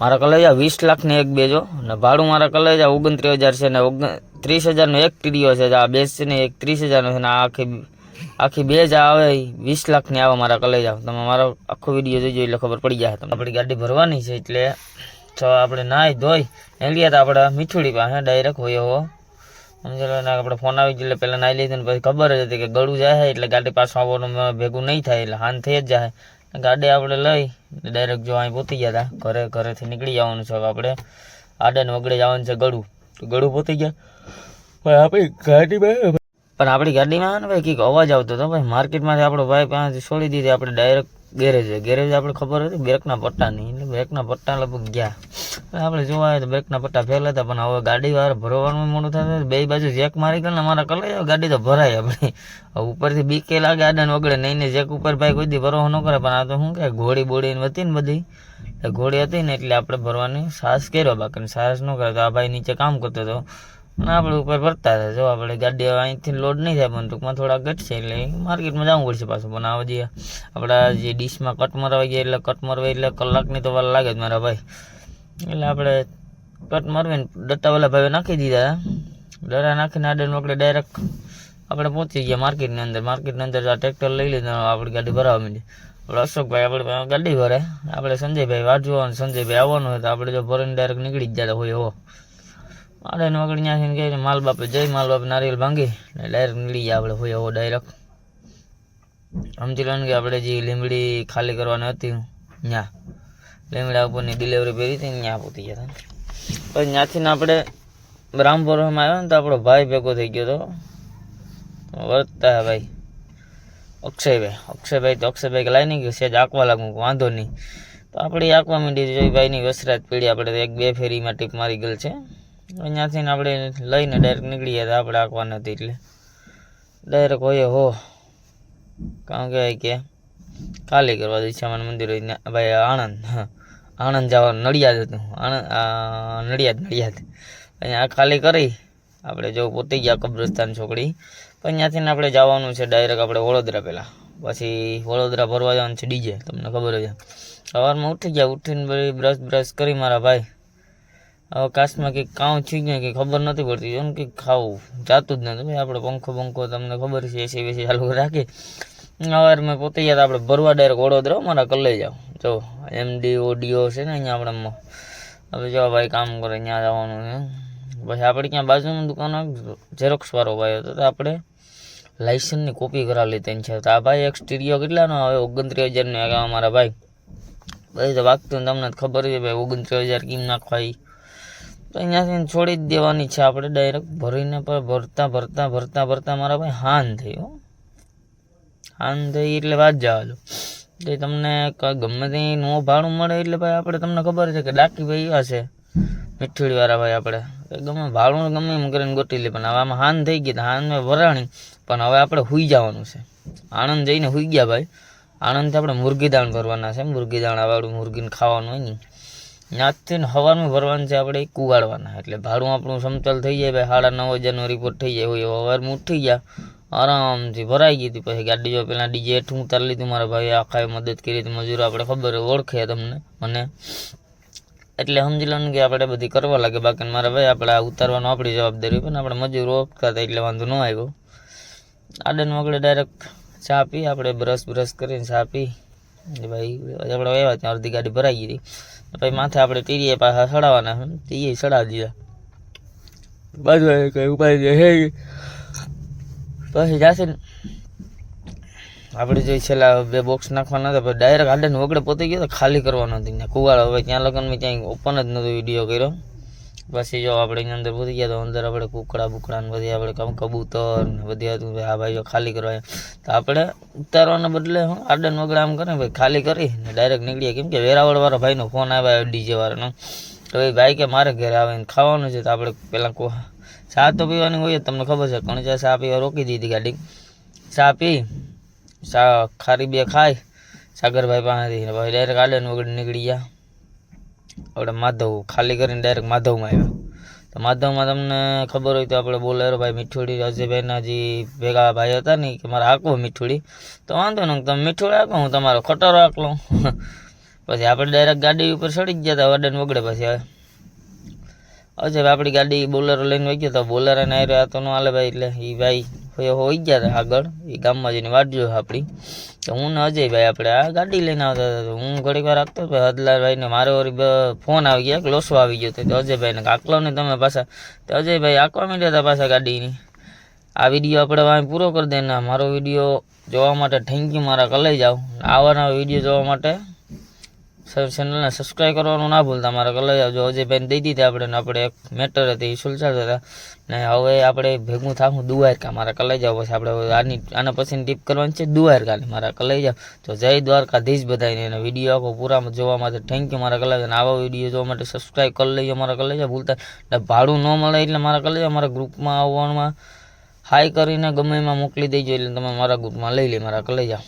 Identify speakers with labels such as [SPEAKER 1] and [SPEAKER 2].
[SPEAKER 1] મારા કલેજા 20 લાખની એક બેજો ને ભાડું મારા કલેજા 29,000 છે ને 30,000નો એક ટીડીઓ છે. આ બેઝ છે ને એક 30,000નો છે ને આખી બેજ આવે 20 લાખની આવે મારા કલેજા. તમે મારો આખો વિડીયો જોઈજો એટલે ખબર પડી જાય. તમને આપણી ગાડી ભરવાની છે એટલે તો આપણે નાહી ધોઈ એલિયા તો આપણે મીઠુડી પાસે ડાયરેક્ટ હોય એવો સમજેલા. આપણે ફોન આવી ગયો એટલે પહેલાં નાહી લીધું ને પછી ખબર જ હતી કે ગળું જાય એટલે ગાડી પાછું આવવાનું ભેગું નહીં થાય એટલે હાન થઈ જ જાય. ગાડી આપણે લઈ ડાયરેક્ટ જો અહીં પહોંચી ગયા હતા ઘરેથી નીકળી જવાનું છે. હવે આપણે આડન વગડે જવાનું છે ગળું પહોંચી ગયા. ભાઈ આપણી ગાડીમાં પણ આપણી ગાડીમાં ને ભાઈ કંઈક અવાજ આવતો હતો ભાઈ. માર્કેટમાંથી આપણો ભાઈ પાસેથી છોડી દીધી આપણે ડાયરેક્ટ ગેરેજ આપણે ખબર હતી બ્રેકના પટ્ટા નહીં એટલે બ્રેકના પટ્ટા લગભગ ગયા. આપણે જોવા આવે તો બ્રેકના પટ્ટા ફેલ હતા પણ હવે ગાડી વાર ભરવાનું મોડું થતું બે બાજુ જેક મારી ગયો ને અમારા કલાઈ ગાડી તો ભરાય આપણી. ઉપરથી બીકે લાગે આડન વગડે નહીં ને જેક ઉપર ભાઈ કોઈ દી ભરવો ન કરે. પણ આ તો શું કે ઘોડી બોડી હતી ને બધી ઘોડી હતી ને એટલે આપણે ભરવાની સાહસ કર્યો. બાકી સાહસ ન કરે તો આ ભાઈ નીચે કામ કરતો હતો અને આપણે ઉપર ભરતા હતા. જો આપણે ગાડી અહીંથી લોડ નહીં થાય પણ ટૂંકમાં થોડા ઘટશે એટલે માર્કેટમાં જવું પડશે પાછું. પણ આ જે આપણા જે ડીશમાં કટ મરવા ગયા એટલે કટ મરવા એટલે કલાકની તો વાર લાગે જ મારા ભાઈ. એટલે આપણે કટ મરવીને ડટ્ટાવાળા ભાઈ નાખી દીધા. ડરા નાખીને આડન વગડે ડાયરેક્ટ આપણે પહોંચી ગયા માર્કેટની અંદર આ ટ્રેક્ટર લઈ લીધું આપણી ગાડી ભરાવા માંડી. આપણે અશોકભાઈ આપણે ગાડી ભરે આપણે સંજયભાઈ વાટ જોવાનું સંજયભાઈ આવવાનું હોય તો આપણે જો ભરીને ડાયરેક્ટ નીકળી જ જતા હોય એવો. આડન વગડ ત્યાંથી કહીને માલ બાપે નારિયેલ ભાંગી ડાયરેક્ટ નીકળી ગયા આપણે હોય એવો ડાયરેક્ટ. સમજી લો ને કે આપણે જે લીમડી ખાલી કરવાની હતી ત્યાં લીમડા ઉપરની ડિલિવરી પહેરી હતી ને ત્યાં પહોંચી ગયા હતા. પછી ત્યાંથી આપણે રામપુરમાં આવ્યો ને તો આપણો ભાઈ ભેગો થઈ ગયો હતો વર્તતા ભાઈ અક્ષયભાઈ કે લાઈ નહીં ગયું સેજ આંકવા લાગું વાંધો નહીં. તો આપણે આંકવા માંડી જોઈ ભાઈની વસરાત પીડી આપણે તો 1-2 ફેરીમાં ટીપ મારી ગયેલ છે. ત્યાંથી આપણે લઈને ડાયરેક્ટ નીકળી ગયા હતા. આપણે આંકવા નથી એટલે ડાયરેક્ટ હોય હો કારણ કે ખાલી કરવા દિશામાં મંદિર હોય ભાઈ આણંદ જવાનું નડિયાદ હતું નડિયાદ અહીંયા ખાલી કરી આપણે જો પોતી ગયા કબ્રસ્તાન છોકરી. પણ ત્યાંથી આપણે જવાનું છે ડાયરેક્ટ આપણે વડોદરા પહેલાં પછી વડોદરા ભરવા જવાનું છે ડીજે. તમને ખબર છે સવારમાં ઉઠીને બ્રશ કરી મારા ભાઈ હવે કાશમાં કંઈક કામ થઈ ગયું કંઈ ખબર નથી પડતી જો ને કંઈક ખાવું જાતું જ નથી ભાઈ. આપણે પંખો તમને ખબર છે એસી વેસી ચાલુ રાખી સવારમાં પોતે ગયા આપણે ભરવા ડાયરેક્ટ વડોદરા મારા કલ્લે જાઓ. જો MD ઓડિયો છે ને અહીંયા આપણે હવે જો ભાઈ કામ કરે ત્યાં જવાનું છે. પછી આપણે ક્યાં બાજુમાં દુકાન ઝેરોક્સ વાળો ભાઈ હતો તો આપણે લાઇસન્સની કોપી કરાવી લીધી છે. તો આ ભાઈ એક સ્ટીરિયો કેટલાનો આવે 29,000નો આવ્યા મારા ભાઈ. ભાઈ તો વાગતું તમને ખબર છે ભાઈ 29,000 કેમ નાખવા. તો અહીંયાથી છોડી જ દેવાની છે આપણે ડાયરેક્ટ ભરીને ભરતા મારા ભાઈ હાન થઈ એટલે વાત જવા દો. તો તમને ગમે તે નો ભાડું મળે એટલે ભાઈ આપણે તમને ખબર છે કે ડાકી ભાઈ એવા છે મીઠડીવાળા ભાઈ. આપણે ગમે ભાડું ગમે એમ કરીને ગોતી લે. પણ હવે આમાં હાન થઈ ગઈ હાન મેં ભરાણી પણ હવે આપણે હુઈ જવાનું છે. આણંદ જઈને હુઈ ગયા ભાઈ. આણંદથી આપણે મુરગી દાણ ભરવાના છે. મુરગી દાણ આવડું મુરગીને ખાવાનું હોય ને ત્યાંથી સવારમાં ભરવાનું છે આપણે કુવાડવાના. એટલે ભાડું આપણું સમતલ થઈ જાય ભાઈ 9,500નો રિપોર્ટ થઈ જાય હોય સવારમાં ઉઠી ગયા આરામથી ભરાઈ ગઈ હતી. પછી ગાડી જો પહેલાં ડીજે હેઠું ઉતારી લીધું મારા ભાઈ આખાએ મદદ કરી હતી. મજૂરો આપણે ખબર ઓળખે મને એટલે સમજી લો ને કે આપણે બધી કરવા લાગે. બાકી મારા ભાઈ આપણે આ ઉતારવાનું આપણી જવાબદારી પણ આપણે મજૂરો ઓળખતા હતા એટલે વાંધો ન આવ્યો. આડન વગડે ડાયરેક્ટ ચા પી આપણે બ્રશ કરીને ચા પી ભાઈ આપણે આવ્યા ત્યાં અડધી ગાડી ભરાઈ ગઈ હતી. પછી માથે આપણે ટીરીએ પાછા ચડાવવાના ટીરીએ ચડાવી દીધા બાજુ કઈ ઉપાય હે. પછી જાશે ને આપણે જોઈ છેલ્લા 2 બોક્સ નાખવાના હતા. પછી ડાયરેક્ટ આડન વગડે પોતી ગયો તો ખાલી કરવાનો હતી કુવાડો. હવે ત્યાં લગનમાં ક્યાંય ઓપન જ નહોતો વિડીયો કર્યો. પછી જો આપણે એની અંદર પહોંચી ગયા તો અંદર આપણે કુકડા ને બધી આપણે કબૂતર ને બધી હતું. આ ભાઈ જો ખાલી કરવા તો આપણે ઉતારવાના બદલે આડન વગડે આમ કરે ભાઈ ખાલી કરી ને ડાયરેક્ટ નીકળીએ. કેમ કે વેરાવળવાળા ભાઈનો ફોન આવ્યો ડીજે વાળાનો. તો એ ભાઈ કે મારે ઘરે આવીને ખાવાનું છે. તો આપણે પહેલાં ચા તો પીવાની હોય તમને ખબર છે. કણચા ચા પીવા રોકી દીધી ગાડી. ચા પી ખારી 2 ખાય સાગરભાઈ પાસેથી ભાઈ ડાયરેક્ટ આડન વગડે નીકળી ગયા. આપણે માધવ ખાલી કરીને ડાયરેક્ટ માધવમાં આવ્યા. તો માધવમાં તમને ખબર હોય તો આપણે બોલેરો ભાઈ મીઠોડી અજયભાઈના જે ભેગા ભાઈ હતા ને કે મારે હાંકવો મીઠોડી. તો વાંધો નહીં તમે મીઠોડી હાંકો હું તમારો ખટારો હાંક લઉં. પછી આપણે ડાયરેક્ટ ગાડી ઉપર ચડી જ ગયા હતા વડન વગડે. પછી અજય આપણી ગાડી બોલેરો લઈને વહી ગયો તો બોલેરાને આવ્યો તો ન હાલે ભાઈ, એટલે એ ભાઈ હોઈ ગયા હતા આગળ, એ ગામમાં જઈને વાટ જોયો આપણી. તો હું ને અજયભાઈ આપણે આ ગાડી લઈને આવતા હતા. તો હું ઘડીક વાર રાખતો ભાઈ હદલાલભાઈને મારે વળી ફોન આવી ગયા, લોસો આવી ગયો. તો અજયભાઈને આકલો ને તમે પાછા, તો અજયભાઈ આંકવા માંડ્યા હતા પાછા ગાડીની. આ વિડીયો આપણે વાંહે પૂરો કરી દે ને મારો વિડીયો જોવા માટે થેન્ક યુ મારા કલાઈ જાઓ. આવાના વિડીયો જોવા માટે ચેનલને સબસ્ક્રાઈબ કરવાનું ના ભૂલતા મારા કલાઈ જાઓ. જો અજયભાઈને દઈ દીધી આપણે એક મેટર હતી એ સુલઝાતા હતા ને હવે આપણે ભેગું થાવું દ્વારકા મારા કલાઈ જાઓ. પછી આપણે આના પછીની ટીપ કરવાની છે દ્વારકાની મારા કલાઈ જાઓ. તો જય દ્વારકાધીશ બધાને. અને વિડીયો આખો પૂરા જોવા માટે થેન્ક યુ મારા કલાઈ જાઓ. આવા વિડીયો જોવા માટે સબસ્ક્રાઈબ કરી લેજો મારા કલાઈ જાઓ ભૂલતા. એટલે ભાડું ન મળે એટલે મારા કલાઈ જાઓ મારા ગ્રુપમાં આવવામાં હાઈ કરીને ગમે એમાં મોકલી દેજો, એટલે તમે મારા ગ્રુપમાં લઈ લે મારા કલાઈ જાઓ.